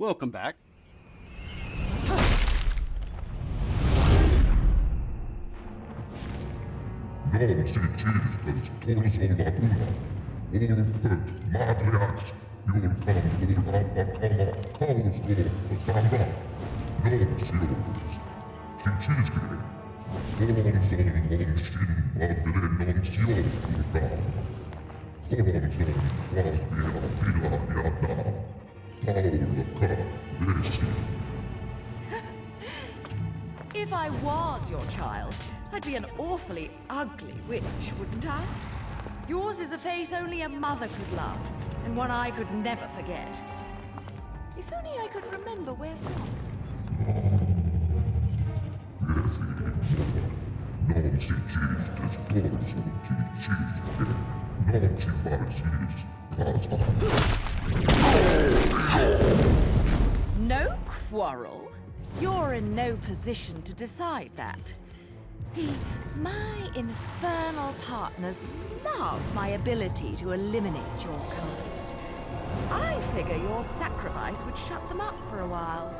Welcome back. No, siis tulsolla tulla. Urpöt, maatliaks, julkan luulappa kausko, samba. No, sijoitus. Siiski. Kolonson sin palvelen sijoiturkaa. Kolonson kasvia tilajana. Paulka vesi. If I was your child, I'd be an awfully ugly witch, wouldn't I? Yours is a face only a mother could love, and one I could never forget. If only I could remember where from. Non si cistes torso ti ciste, non si parsis casa. No quarrel? You're in no position to decide that. See, my infernal partners love my ability to eliminate your kind. I figure your sacrifice would shut them up for a while.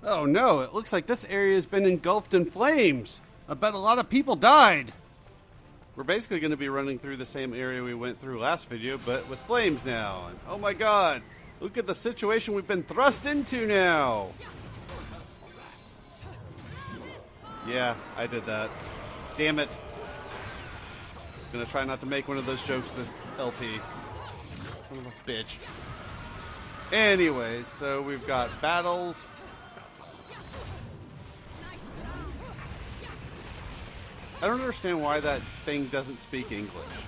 Oh no, it looks like this area has been engulfed in flames. I bet a lot of people died. We're basically going to be running through the same area we went through last video, but with flames now. And oh my god, look at the situation we've been thrust into now. Yeah, I did that. Damn it. I was going to try not to make one of those jokes this LP. Son of a bitch. Anyways, so we've got battles. I don't understand why that thing doesn't speak English.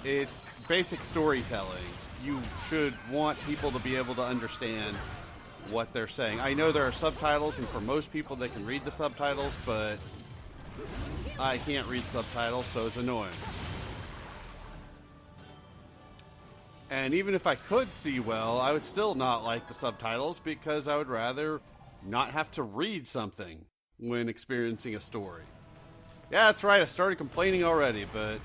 It's basic storytelling. You should want people to be able to understand what they're saying. I know there are subtitles, and for most people they can read the subtitles, but I can't read subtitles, so it's annoying. And even if I could see well, I would still not like the subtitles because I would rather not have to read something when experiencing a story. Yeah, that's right, I started complaining already, but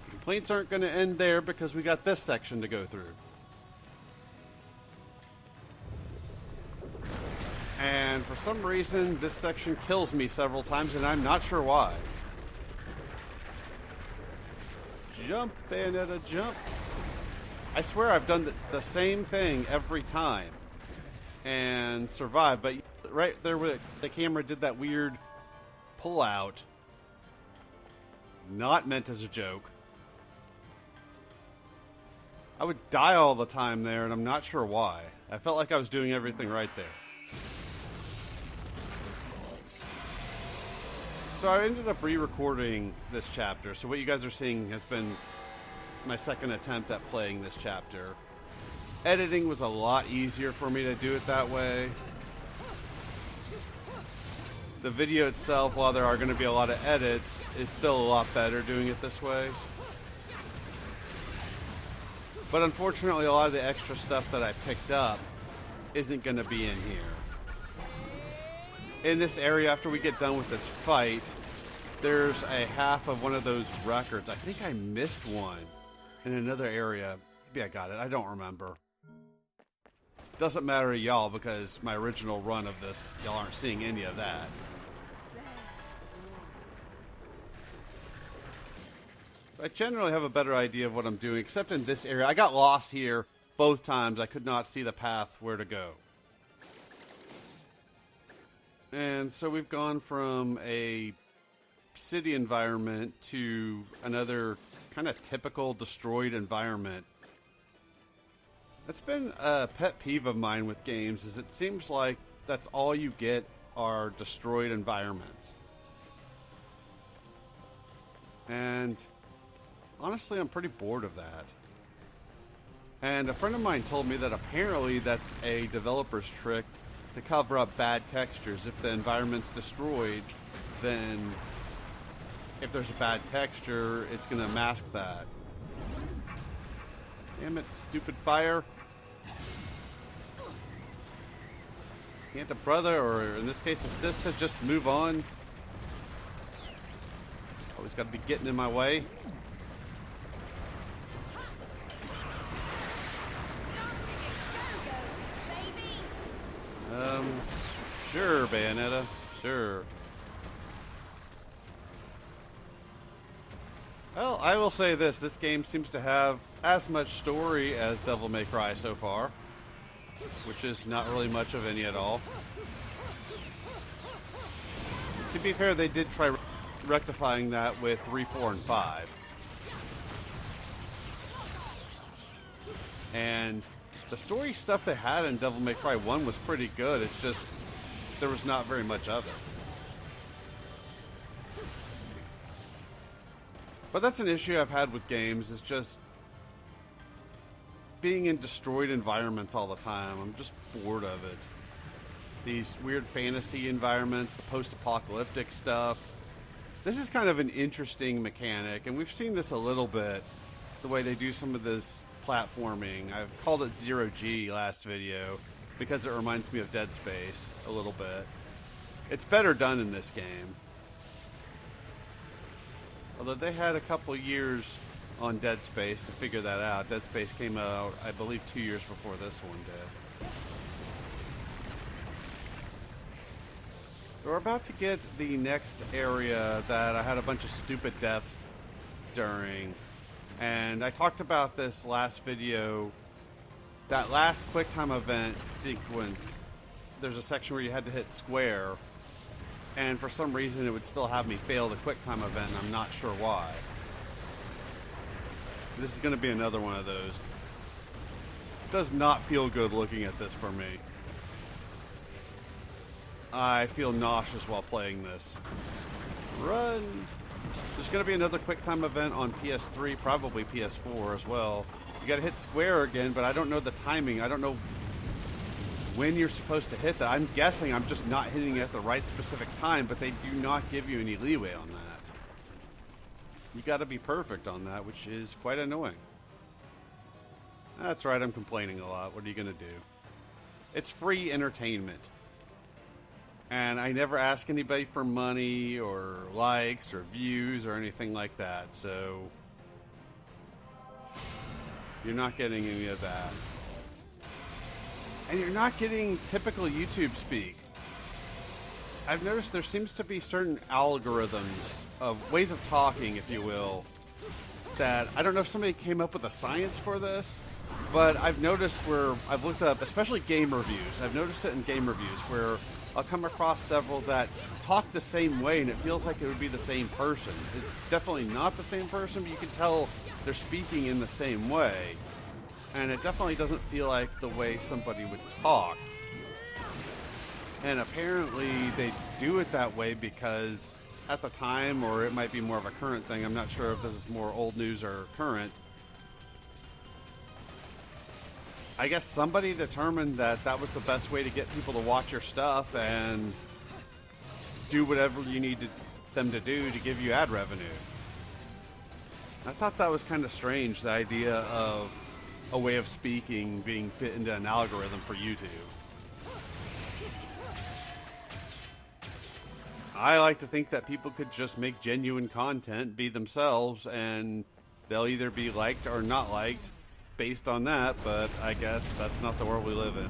complaints aren't going to end there because we got this section to go through. And for some reason, this section kills me several times, and I'm not sure why. Jump, Bayonetta, jump. I swear I've done the same thing every time and survived, but right there where the camera did that weird pull out. Not meant as a joke. I would die all the time there, and I'm not sure why. I felt like I was doing everything right there. So I ended up re-recording this chapter, so what you guys are seeing has been my second attempt at playing this chapter. Editing was a lot easier for me to do it that way. The video itself, while there are going to be a lot of edits, is still a lot better doing it this way. But unfortunately, a lot of the extra stuff that I picked up isn't going to be in here. In this area, after we get done with this fight, there's a half of one of those records. I think I missed one in another area. Maybe I got it. I don't remember. Doesn't matter to y'all because my original run of this, y'all aren't seeing any of that. I generally have a better idea of what I'm doing, except in this area. I got lost here both times. I could not see the path where to go. And so we've gone from a city environment to another kind of typical destroyed environment. That's been a pet peeve of mine with games, is it seems like that's all you get are destroyed environments. And honestly, I'm pretty bored of that. And a friend of mine told me that apparently that's a developer's trick to cover up bad textures. If the environment's destroyed, then if there's a bad texture, it's going to mask that. Damn it, stupid fire. Can't a brother, or in this case a sister, just move on? Always got to be getting in my way. Sure, Bayonetta. Sure. Well, I will say this. This game seems to have as much story as Devil May Cry so far, which is not really much of any at all. To be fair, they did try rectifying that with 3, 4, and 5. And the story stuff they had in Devil May Cry 1 was pretty good. It's just there was not very much of it. But that's an issue I've had with games, is just being in destroyed environments all the time. I'm just bored of it. These weird fantasy environments, the post-apocalyptic stuff. This is kind of an interesting mechanic, and we've seen this a little bit, the way they do some of this platforming. I've called it Zero G last video because it reminds me of Dead Space a little bit. It's better done in this game. Although they had a couple years on Dead Space to figure that out. Dead Space came out, I believe, 2 years before this one did. So we're about to get the next area that I had a bunch of stupid deaths during. And I talked about this last video. That last QuickTime event sequence, there's a section where you had to hit square. And for some reason, it would still have me fail the QuickTime event, and I'm not sure why. This is going to be another one of those. It does not feel good looking at this for me. I feel nauseous while playing this. Run! There's going to be another QuickTime event on PS3, probably PS4 as well. You got to hit square again, but I don't know the timing. I don't know when you're supposed to hit that. I'm guessing I'm just not hitting it at the right specific time, but they do not give you any leeway on that. You got to be perfect on that, which is quite annoying. That's right, I'm complaining a lot. What are you going to do? It's free entertainment. And I never ask anybody for money or likes or views or anything like that, so you're not getting any of that. And you're not getting typical YouTube speak. I've noticed there seems to be certain algorithms of ways of talking, if you will, that I don't know if somebody came up with a science for this, but I've noticed where I've looked up, especially game reviews, I've noticed it in game reviews where I'll come across several that talk the same way and it feels like it would be the same person. It's definitely not the same person, but you can tell they're speaking in the same way. And it definitely doesn't feel like the way somebody would talk. And apparently they do it that way because at the time, or it might be more of a current thing, I'm not sure if this is more old news or current, I guess somebody determined that that was the best way to get people to watch your stuff and do whatever you need them to do to give you ad revenue. I thought that was kind of strange, the idea of a way of speaking being fit into an algorithm for YouTube. I like to think that people could just make genuine content, be themselves, and they'll either be liked or not liked based on that, but I guess that's not the world we live in.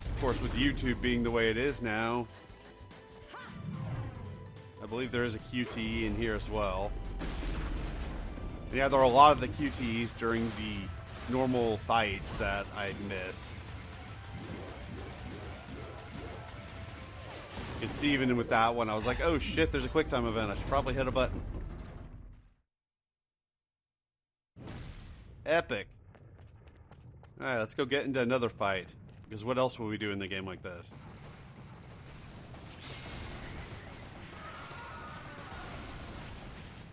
Of course, with YouTube being the way it is now, I believe there is a QTE in here as well. Yeah, there are a lot of the QTEs during the normal fights that I miss. You can see even with that one, I was like, oh shit, there's a QuickTime event. I should probably hit a button. Epic. Alright, let's go get into another fight. Because what else will we do in the game like this?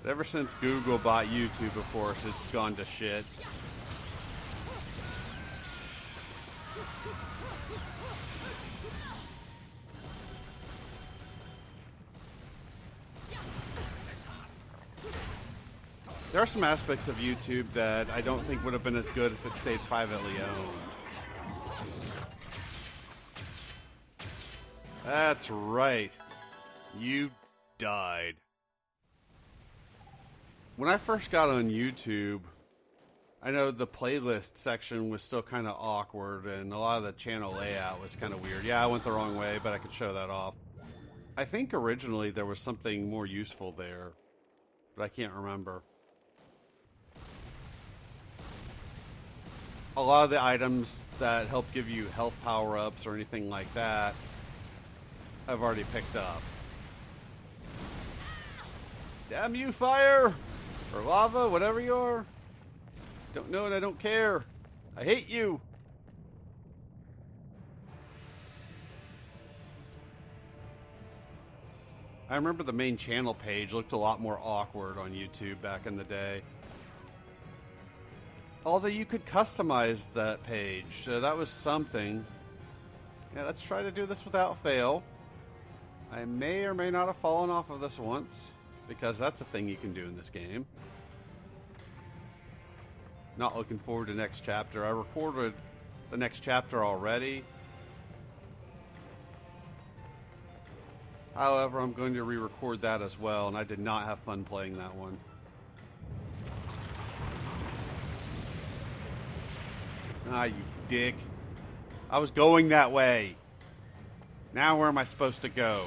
But ever since Google bought YouTube, of course, it's gone to shit. There are some aspects of YouTube that I don't think would have been as good if it stayed privately owned. That's right. You died. When I first got on YouTube, I know the playlist section was still kind of awkward and a lot of the channel layout was kind of weird. Yeah, I went the wrong way, but I could show that off. I think originally there was something more useful there, but I can't remember. A lot of the items that help give you health power-ups or anything like that, I've already picked up. Damn you, fire! Or lava, whatever you are. Don't know and I don't care. I hate you. I remember the main channel page looked a lot more awkward on YouTube back in the day. Although you could customize that page, so that was something. Yeah, let's try to do this without fail. I may or may not have fallen off of this once, because that's a thing you can do in this game. Not looking forward to next chapter. I recorded the next chapter already. However, I'm going to re-record that as well, and I did not have fun playing that one. Ah, you dick. I was going that way. Now where am I supposed to go?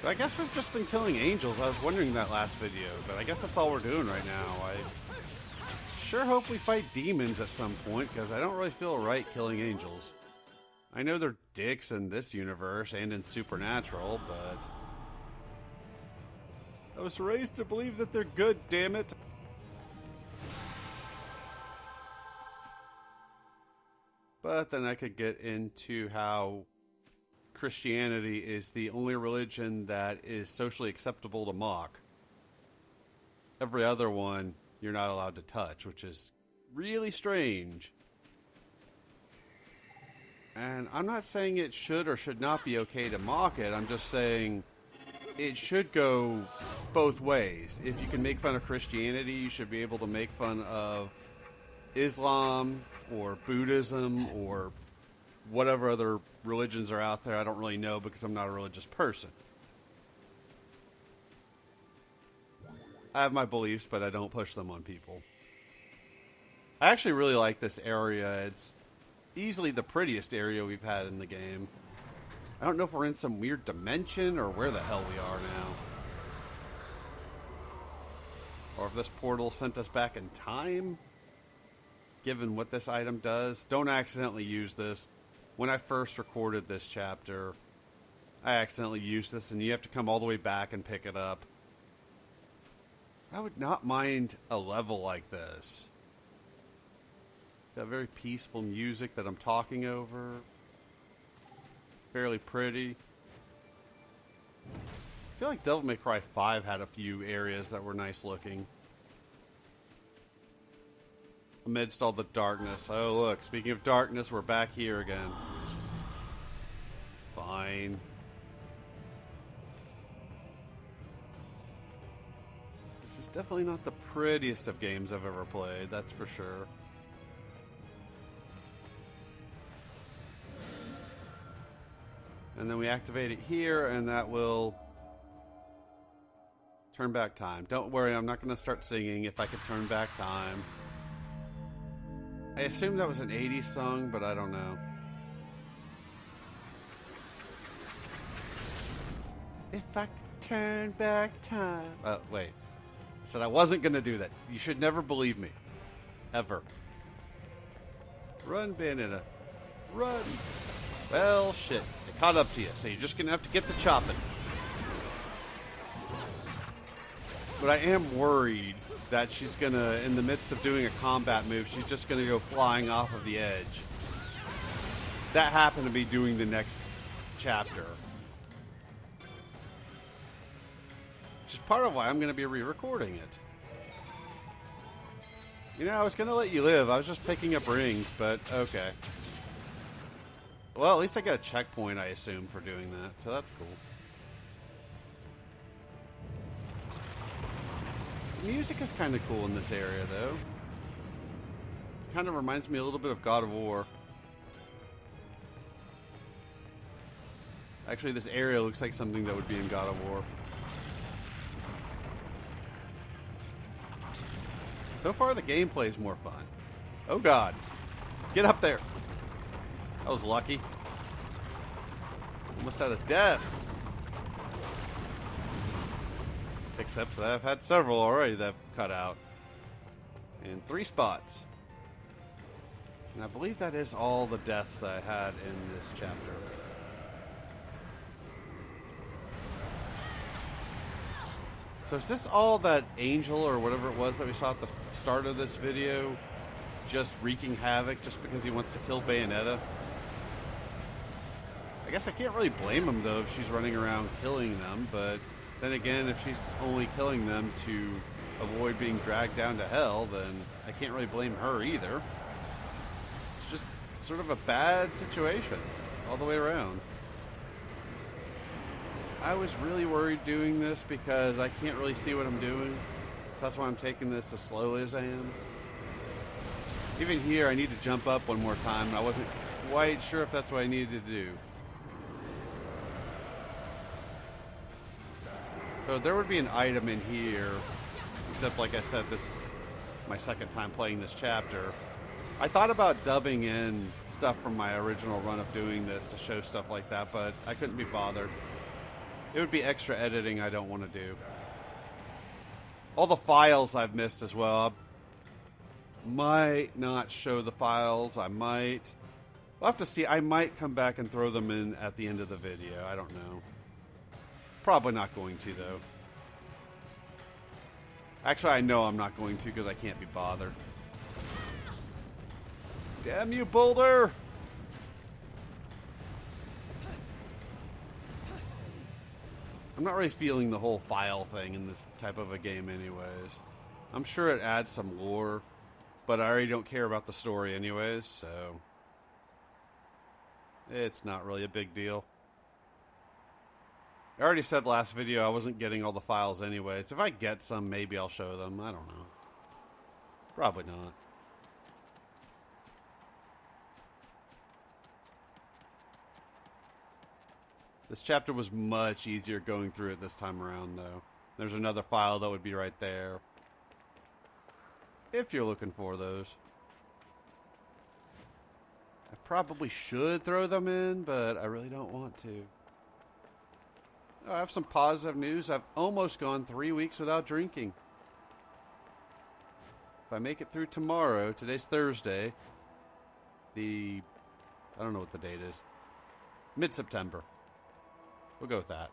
So I guess we've just been killing angels. I was wondering that last video, but I guess that's all we're doing right now. I sure hope we fight demons at some point, because I don't really feel right killing angels. I know they're dicks in this universe and in Supernatural, but I was raised to believe that they're good, damn it. But then I could get into how Christianity is the only religion that is socially acceptable to mock. Every other one you're not allowed to touch, which is really strange. And I'm not saying it should or should not be okay to mock it. I'm just saying it should go both ways. If you can make fun of Christianity, you should be able to make fun of Islam or Buddhism or whatever other religions are out there. I don't really know because I'm not a religious person. I have my beliefs, but I don't push them on people. I actually really like this area. It's easily the prettiest area we've had in the game. I don't know if we're in some weird dimension or where the hell we are now. Or if this portal sent us back in time. Given what this item does. Don't accidentally use this. When I first recorded this chapter, I accidentally used this and you have to come all the way back and pick it up. I would not mind a level like this. It's got very peaceful music that I'm talking over. Fairly pretty. I feel like Devil May Cry 5 had a few areas that were nice looking. Amidst all the darkness. Oh look, speaking of darkness, we're back here again. Fine. This is definitely not the prettiest of games I've ever played, that's for sure. And then we activate it here, and that will turn back time. Don't worry, I'm not going to start singing if I could turn back time. I assume that was an 80s song, but I don't know. If I could turn back time. Wait. I said I wasn't going to do that. You should never believe me. Ever. Run, Bayonetta. Run. Well, shit. It caught up to you, so you're just going to have to get to chopping. But I am worried that she's going to, in the midst of doing a combat move, she's just going to go flying off of the edge. That happened to be doing the next chapter. Which is part of why I'm going to be re-recording it. You know, I was going to let you live. I was just picking up rings, but okay. Well, at least I got a checkpoint, I assume, for doing that, so that's cool. The music is kind of cool in this area, though. Kind of reminds me a little bit of God of War. Actually, this area looks like something that would be in God of War. So far, the gameplay is more fun. Oh god. Get up there. That was lucky. Almost had a death. Except that I've had several already that I've cut out. In 3 spots. And I believe that is all the deaths that I had in this chapter. So is this all that angel or whatever it was that we saw at the start of this video just wreaking havoc just because he wants to kill Bayonetta? I guess I can't really blame him though if she's running around killing them, but then again, if she's only killing them to avoid being dragged down to hell, then I can't really blame her either. It's just sort of a bad situation all the way around. I was really worried doing this because I can't really see what I'm doing. So that's why I'm taking this as slowly as I am. Even here, I need to jump up one more time. I wasn't quite sure if that's what I needed to do. So there would be an item in here, except like I said, this is my second time playing this chapter. I thought about dubbing in stuff from my original run of doing this to show stuff like that, but I couldn't be bothered. It would be extra editing I don't want to do. All the files I've missed as well. I might not show the files. I might. We'll have to see. I might come back and throw them in at the end of the video. I don't know. Probably not going to, though. Actually, I know I'm not going to because I can't be bothered. Damn you, Boulder! I'm not really feeling the whole file thing in this type of a game anyways. I'm sure it adds some lore, but I already don't care about the story anyways, so it's not really a big deal. I already said last video I wasn't getting all the files anyways. If I get some, maybe I'll show them. I don't know. Probably not. This chapter was much easier going through it this time around, though. There's another file that would be right there. If you're looking for those. I probably should throw them in, but I really don't want to. Oh, I have some positive news. I've almost gone 3 weeks without drinking. If I make it through tomorrow, today's Thursday, I don't know what the date is. Mid-September. We'll go with that.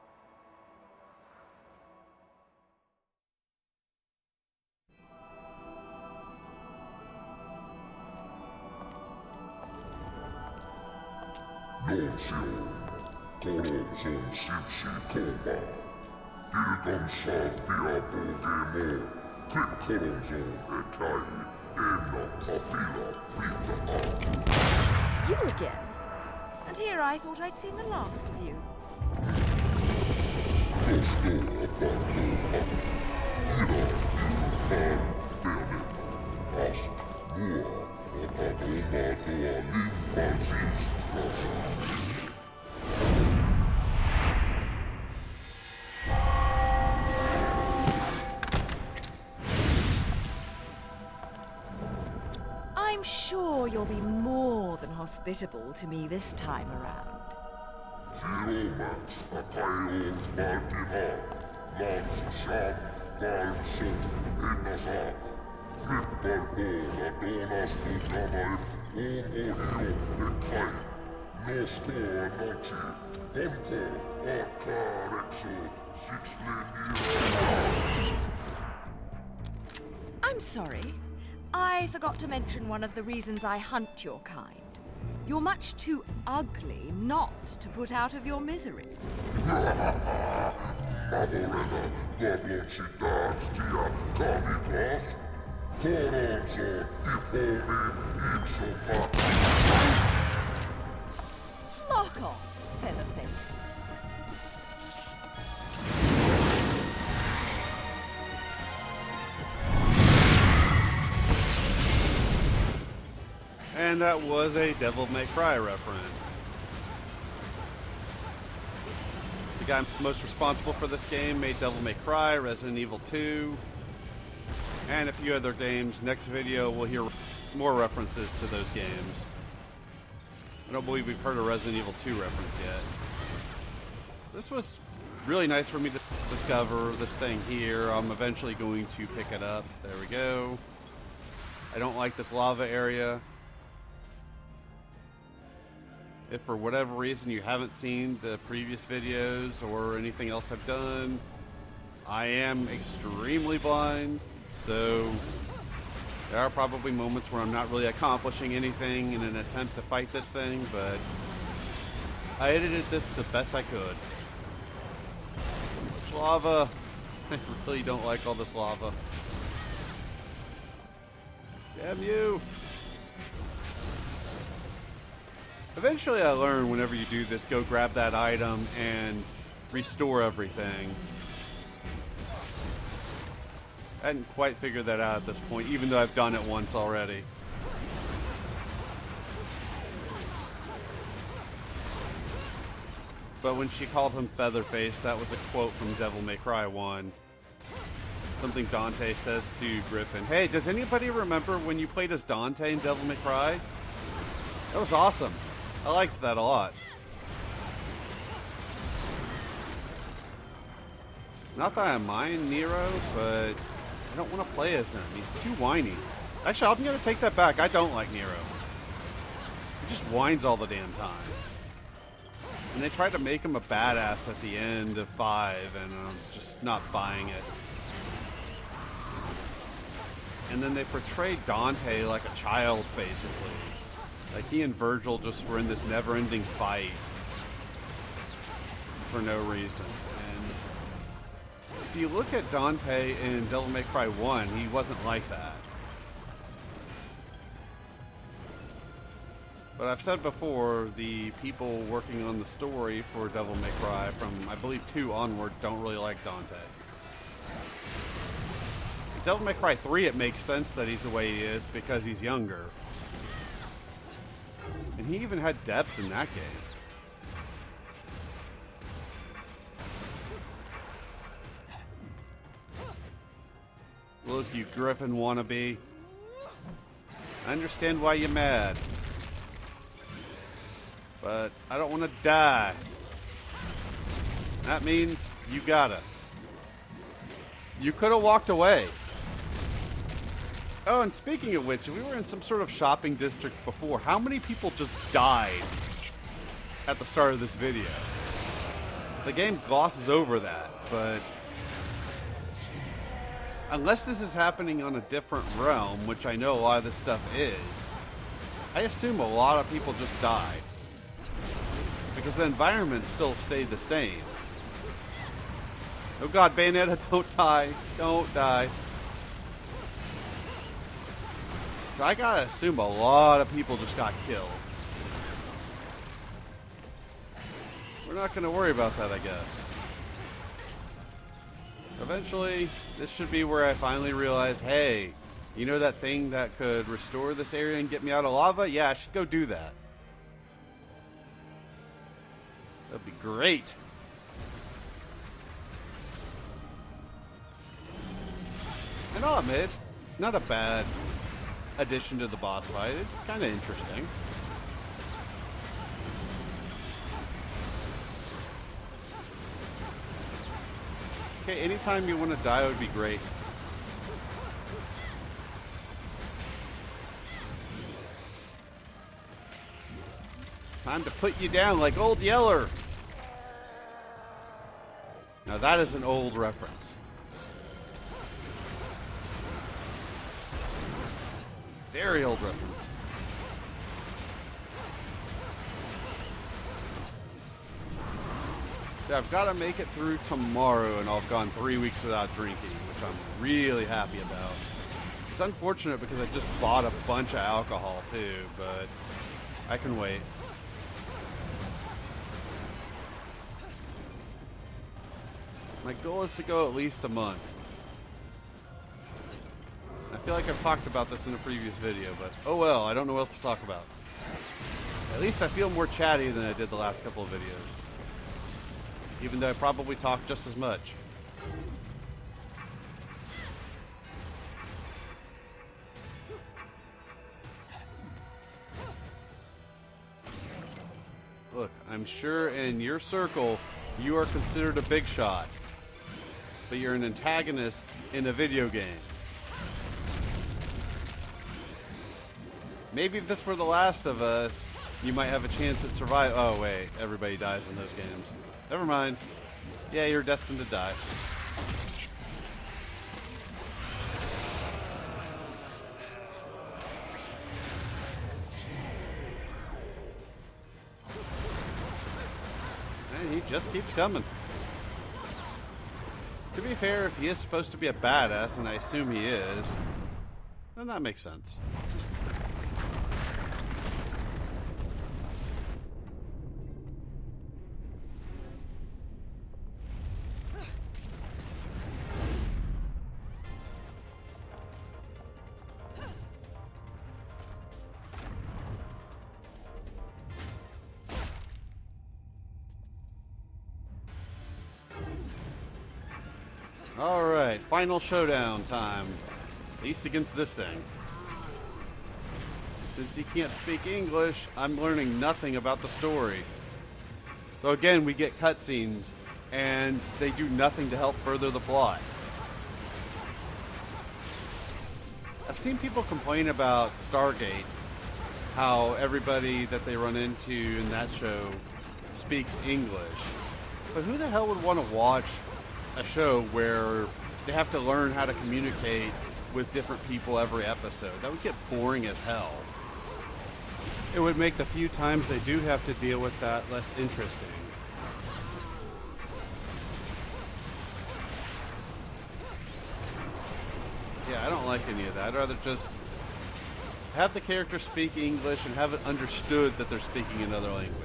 Nousio, Toronson Sipsi Toba, Iltonsa Diabogemo, Cliptoronson Etai, Enna Papila Pita. You again? And here I thought I'd seen the last of you. Costo Abato Ira Iltan Bayonetta, Ast Mua, Adoma Doa Limbazis Rasa. I'm sure you'll be more than hospitable to me this time around. Geomats, Apaions Baltima, Lans Sham, Valsum, Ennasak, Flipparbola, Donas Bukamai, Orio, Etai, Nosto Anochi, Bonko, Atarexo, Sixlendia. I'm sorry. I forgot to mention one of the reasons I hunt your kind. You're much too ugly not to put out of your misery. Maborena, Gobloncidades Dia Canitas, Toronzo, Ipone, Ipsopa. Flock off, featherface. And that was a Devil May Cry reference. The guy most responsible for this game made Devil May Cry, Resident Evil 2, and a few other games. Next video, we'll hear more references to those games. I don't believe we've heard a Resident Evil 2 reference yet. This was really nice for me to discover this thing here. I'm eventually going to pick it up. There we go. I don't like this lava area. If for whatever reason you haven't seen the previous videos or anything else I've done, I am extremely blind, so there are probably moments where I'm not really accomplishing anything in an attempt to fight this thing, but I edited this the best I could. So much lava. I really don't like all this lava. Damn you! Eventually I learn whenever you do this, go grab that item and restore everything. I hadn't quite figured that out at this point, even though I've done it once already. But when she called him Featherface, that was a quote from Devil May Cry 1. Something Dante says to Griffin. Hey, does anybody remember when you played as Dante in Devil May Cry? That was awesome. I liked that a lot. Not that I mind Nero, but I don't want to play as him. He's too whiny. Actually, I'm going to take that back. I don't like Nero. He just whines all the damn time. And they tried to make him a badass at the end of 5, and I'm just not buying it. And then they portrayed Dante like a child, basically. Like, he and Virgil just were in this never-ending fight for no reason. And if you look at Dante in Devil May Cry 1, he wasn't like that. But I've said before, the people working on the story for Devil May Cry from, I believe, 2 onward don't really like Dante. In Devil May Cry 3, it makes sense that he's the way he is because he's younger. And he even had depth in that game. Look, you Griffin wannabe. I understand why you're mad. But I don't want to die. That means you gotta. You could have walked away. Oh, and speaking of which, we were in some sort of shopping district before. How many people just died at the start of this video? The game glosses over that, but unless this is happening on a different realm, which I know a lot of this stuff is, I assume a lot of people just died. Because the environment still stayed the same. Oh god, Bayonetta, don't die. Don't die. So I gotta assume a lot of people just got killed. We're not gonna worry about that, I guess. Eventually, this should be where I finally realize, hey, you know that thing that could restore this area and get me out of lava? Yeah, I should go do that. That'd be great. And I'll admit, it's not a bad addition to the boss fight. It's kind of interesting. Okay, anytime you want to die would be great. It's time to put you down like Old Yeller. Now that is an old reference. Very old reference. Yeah, I've got to make it through tomorrow, and I've gone 3 weeks without drinking, which I'm really happy about. It's unfortunate because I just bought a bunch of alcohol too, but I can wait. My goal is to go at least a month. I feel like I've talked about this in a previous video, but oh well, I don't know what else to talk about. At least I feel more chatty than I did the last couple of videos. Even though I probably talked just as much. Look, I'm sure in your circle, you are considered a big shot. But you're an antagonist in a video game. Maybe if this were The Last of Us, you might have a chance at survive. Oh, wait. Everybody dies in those games. Never mind. Yeah, you're destined to die. And he just keeps coming. To be fair, if he is supposed to be a badass, and I assume he is, then that makes sense. Alright, final showdown time. At least against this thing. Since he can't speak English, I'm learning nothing about the story. So again, we get cutscenes, and they do nothing to help further the plot. I've seen people complain about Stargate, how everybody that they run into in that show speaks English. But who the hell would want to watch a show where they have to learn how to communicate with different people every episode? That would get boring as hell. It would make the few times they do have to deal with that less interesting. Yeah, I don't like any of that. I'd rather just have the character speak English and have it understood that they're speaking another language.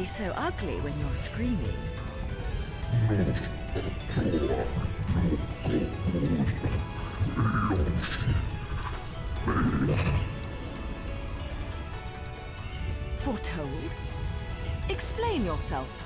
So ugly when you're screaming. Foretold? Explain yourself.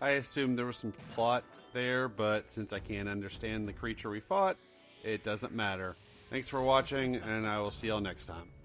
I assumed there was some plot there, but since I can't understand the creature we fought, it doesn't matter. Thanks for watching, and I will see y'all next time.